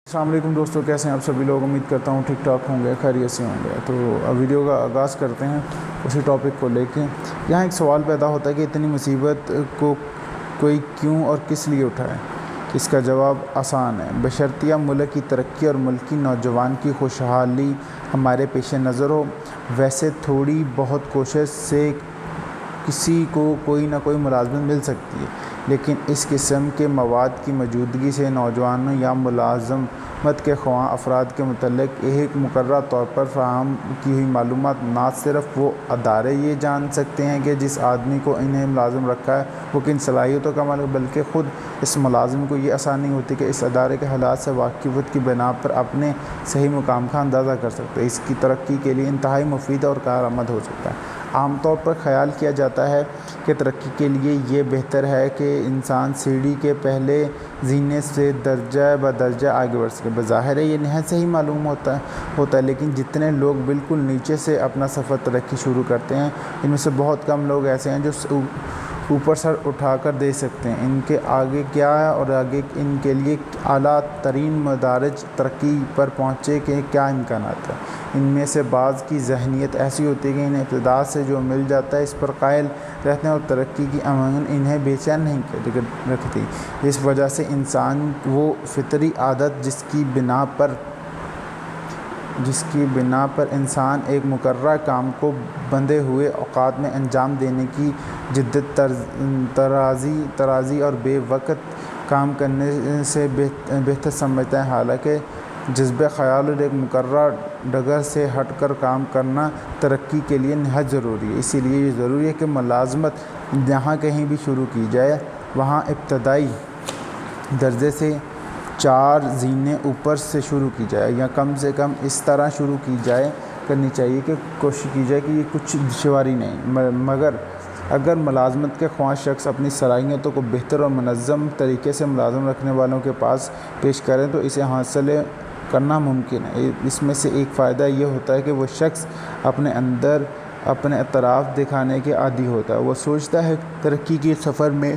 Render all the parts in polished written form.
السلام علیکم دوستوں، کیسے ہیں آپ سبھی لوگ؟ امید کرتا ہوں ٹھیک ٹھاک ہوں گے، خیریت سے ہوں گے۔ تو اب ویڈیو کا آغاز کرتے ہیں اسی ٹاپک کو لے کے۔ یہاں ایک سوال پیدا ہوتا ہے کہ اتنی مصیبت کو کوئی کیوں اور کس لیے اٹھائے؟ اس کا جواب آسان ہے، بشرطیہ ملک کی ترقی اور ملکی نوجوان کی خوشحالی ہمارے پیش نظر ہو۔ ویسے تھوڑی بہت کوشش سے کسی کو کوئی نہ کوئی ملازمت مل سکتی ہے، لیکن اس قسم کے مواد کی موجودگی سے نوجوانوں یا ملازمت کے خواہاں افراد کے متعلق ایک مقررہ طور پر فراہم کی ہوئی معلومات نہ صرف وہ ادارے یہ جان سکتے ہیں کہ جس آدمی کو انہیں ملازم رکھا ہے وہ کن صلاحیتوں کا مالک، بلکہ خود اس ملازم کو یہ آسانی ہوتی ہے کہ اس ادارے کے حالات سے واقفیت کی بنا پر اپنے صحیح مقام کا اندازہ کر سکتے ہیں۔ اس کی ترقی کے لیے انتہائی مفید اور کارآمد ہو سکتا ہے۔ عام طور پر خیال کیا جاتا ہے کہ ترقی کے لیے یہ بہتر ہے کہ انسان سیڑھی کے پہلے زینے سے درجہ بدرجہ آگے بڑھ سکے۔ بظاہر یہ نہایت صحیح معلوم ہوتا ہے، لیکن جتنے لوگ بالکل نیچے سے اپنا سفر ترقی شروع کرتے ہیں، ان میں سے بہت کم لوگ ایسے ہیں جو اوپر سر اٹھا کر دیکھ سکتے ہیں ان کے آگے کیا ہے اور آگے ان کے لیے اعلیٰ ترین مدارج ترقی پر پہنچے کے کیا امکانات ہیں۔ ان میں سے بعض کی ذہنیت ایسی ہوتی ہے کہ انہیں ابتدا سے جو مل جاتا ہے اس پر قائل رہتے ہیں اور ترقی کی امنگ انہیں بے چین نہیں رکھتی۔ اس وجہ سے انسان وہ فطری عادت جس کی بنا پر انسان ایک مقررہ کام کو بندھے ہوئے اوقات میں انجام دینے کی جدت ترازی اور بے وقت کام کرنے سے بہتر سمجھتا ہے، حالانکہ جذب خیال اور ایک مقررہ ڈگر سے ہٹ کر کام کرنا ترقی کے لیے نہایت ضروری ہے۔ اسی لیے یہ ضروری ہے کہ ملازمت جہاں کہیں بھی شروع کی جائے وہاں ابتدائی درجے سے 4 زینے اوپر سے شروع کی جائے، یا کم سے کم اس طرح شروع کرنی چاہیے کہ کوشش کی جائے کہ یہ کچھ دشواری نہیں، مگر اگر ملازمت کے خواہاں شخص اپنی صلاحیتوں کو بہتر اور منظم طریقے سے ملازم رکھنے والوں کے پاس پیش کریں تو اسے حاصل کرنا ممکن ہے۔ اس میں سے ایک فائدہ یہ ہوتا ہے کہ وہ شخص اپنے اندر اپنے اطراف دکھانے کے عادی ہوتا ہے۔ وہ سوچتا ہے ترقی کے سفر میں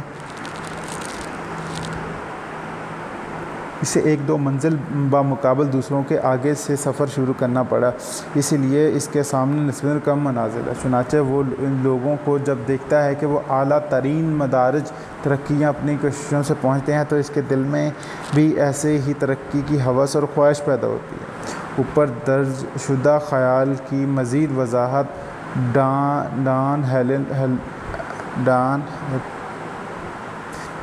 اسے 1-2 منزل بمقابل دوسروں کے آگے سے سفر شروع کرنا پڑا، اس لیے اس کے سامنے نسبتاً کم منازل ہے۔ چنانچہ وہ ان لوگوں کو جب دیکھتا ہے کہ وہ اعلیٰ ترین مدارج ترقیاں اپنی کوششوں سے پہنچتے ہیں تو اس کے دل میں بھی ایسے ہی ترقی کی ہوس اور خواہش پیدا ہوتی ہے۔ اوپر درج شدہ خیال کی مزید وضاحت ڈان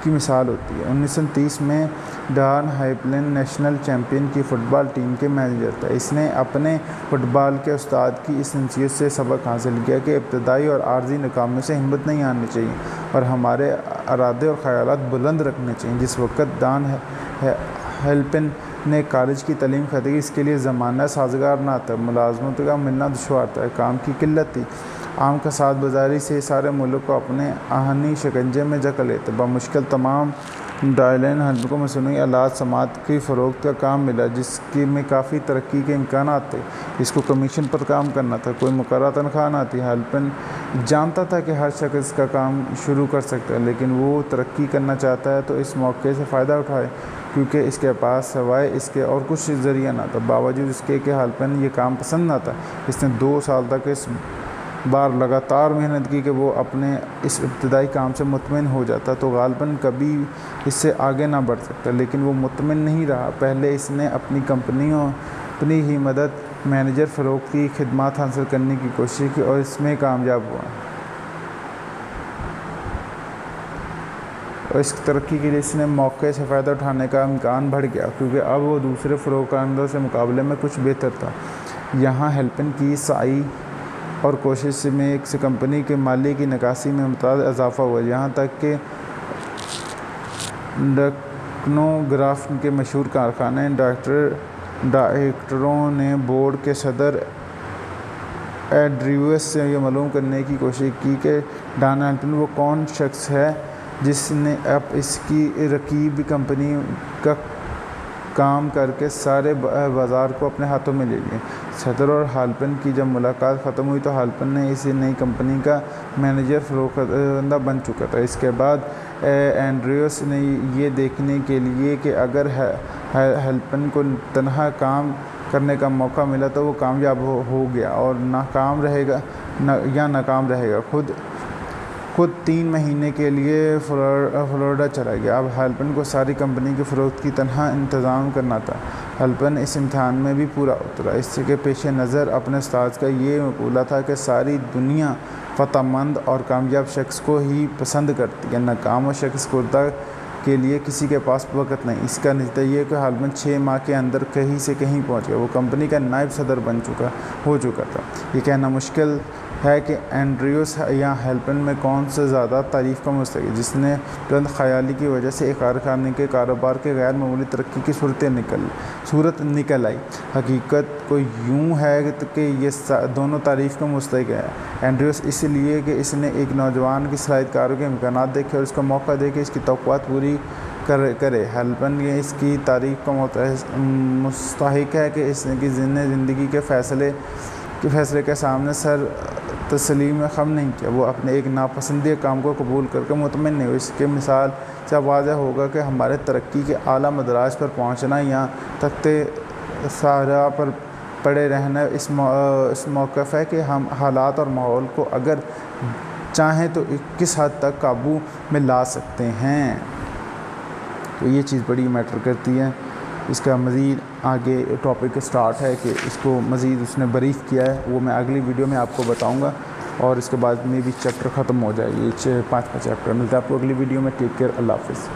کی مثال ہوتی ہے۔ 1930 میں ڈان ہیپلن نیشنل چیمپئن کی فٹ بال ٹیم کے مینیجر تھا۔ اس نے اپنے فٹ بال کے استاد کی اس نصیحت سے سبق حاصل کیا کہ ابتدائی اور عارضی ناکامیوں سے ہمت نہیں ہارنی چاہیے اور ہمارے ارادے اور خیالات بلند رکھنے چاہیے۔ جس وقت ڈان ہیپلن نے کالج کی تعلیم ختم کی، اس کے لیے زمانہ سازگار نہ تھا، ملازمت کا ملنا دشوار تھا، کام کی قلت تھی، عام کساد بازاری سے سارے ملک کو اپنے آہنی شکنجے میں جکڑ لیتے۔ بمشکل تمام ڈان ہیپلن کو مصنوعی آلات صنعت کی فروخت کا کام ملا، جس میں کافی ترقی کے امکانات تھے۔ اس کو کمیشن پر کام کرنا تھا، کوئی مقررہ تنخواہ نہ تھی۔ ہیپلن جانتا تھا کہ ہر شخص اس کا کام شروع کر سکتا ہے، لیکن وہ ترقی کرنا چاہتا ہے تو اس موقع سے فائدہ اٹھائے، کیونکہ اس کے پاس سوائے اس کے اور کچھ ذریعہ نہ تھا۔ باوجود اس کے کہ ہیپلن یہ کام پسند نہ تھا، اس نے 2 سال تک اس بار لگاتار محنت کی کہ وہ اپنے اس ابتدائی کام سے مطمئن ہو جاتا تو غالباً کبھی اس سے آگے نہ بڑھ سکتا، لیکن وہ مطمئن نہیں رہا۔ پہلے اس نے اپنی ہی مدد مینیجر فروخت کی خدمات حاصل کرنے کی کوشش کی اور اس میں کامیاب ہوا، اور اس ترقی کے لیے اس نے موقع سے فائدہ اٹھانے کا امکان بڑھ گیا، کیونکہ اب وہ دوسرے فروخت کنندوں سے مقابلے میں کچھ بہتر تھا۔ یہاں ہیپلن کی سعی اور کوشش سے کمپنی کے مالی کی نکاسی میں متعدد اضافہ ہوا، یہاں تک کہ ڈکنوگراف کے مشہور کارخانے ڈائریکٹروں نے بورڈ کے صدر اینڈریوس سے یہ معلوم کرنے کی کوشش کی کہ ڈان ہیپلن وہ کون شخص ہے جس نے اب اس کی رقیب کمپنی کا کام کر کے سارے بازار کو اپنے ہاتھوں میں لے لیا۔ صدر اور ہیپلن کی جب ملاقات ختم ہوئی تو ہیپلن نے اسی نئی کمپنی کا مینیجر فروخت کنندہ بن چکا تھا۔ اس کے بعد اینڈریوس نے یہ دیکھنے کے لیے کہ اگر ہیلپن کو تنہا کام کرنے کا موقع ملا تو وہ کامیاب ہو گیا اور ناکام رہے گا یا ناکام رہے گا۔ خود 3 مہینے کے لیے فلوریڈا چلا گیا۔ اب ہیلپن کو ساری کمپنی کی فروخت کی تنہا انتظام کرنا تھا۔ ہیلپن اس امتحان میں بھی پورا اترا۔ اس کے پیش نظر اپنے استاد کا یہ مقولہ تھا کہ ساری دنیا فتح مند اور کامیاب شخص کو ہی پسند کرتی ہے، ناکام و شکستہ کے لیے کسی کے پاس وقت نہیں۔ اس کا نتیجہ یہ کہ ہیلپن 6 ماہ کے اندر کہیں سے کہیں پہنچ گیا۔ وہ کمپنی کا نائب صدر ہو چکا تھا۔ یہ کہنا مشکل ہے کہ اینڈریوس یا ہیلپن میں کون سا زیادہ تعریف کا مستحق ہے، جس نے بلند خیالی کی وجہ سے ایک کارخانے کے کاروبار کے غیر معمولی ترقی کی صورت نکل آئی۔ حقیقت کو یوں ہے کہ یہ دونوں تعریف کا مستحق ہیں۔ اینڈریوس اس لیے کہ اس نے ایک نوجوان کی صلاحیت کاروں کے امکانات دیکھے اور اس کو موقع دے کہ اس کی توقعات پوری کرے۔ ہیلپن یہ اس کی تعریف کا مستحق ہے کہ اس نے زندگی کے فیصلے کے سامنے سر تسلیم خم نہیں کیا۔ وہ اپنے ایک ناپسندیدہ کام کو قبول کر کے مطمئن نہیں ہوئی۔ اس کی مثال سے واضح ہوگا کہ ہمارے ترقی کے اعلیٰ مدراج پر پہنچنا یا تخت سارا پر پڑے رہنا اس موقف ہے کہ ہم حالات اور ماحول کو اگر چاہیں تو کس حد تک قابو میں لا سکتے ہیں۔ تو یہ چیز بڑی میٹر کرتی ہے۔ اس کا مزید آگے ٹاپک سٹارٹ ہے کہ اس کو مزید اس نے بریف کیا ہے، وہ میں اگلی ویڈیو میں آپ کو بتاؤں گا، اور اس کے بعد میں بھی چیپٹر ختم ہو جائے گی۔ 5 چیپٹر ملتے ہیں آپ کو اگلی ویڈیو میں۔ ٹیک کیئر، اللہ حافظ۔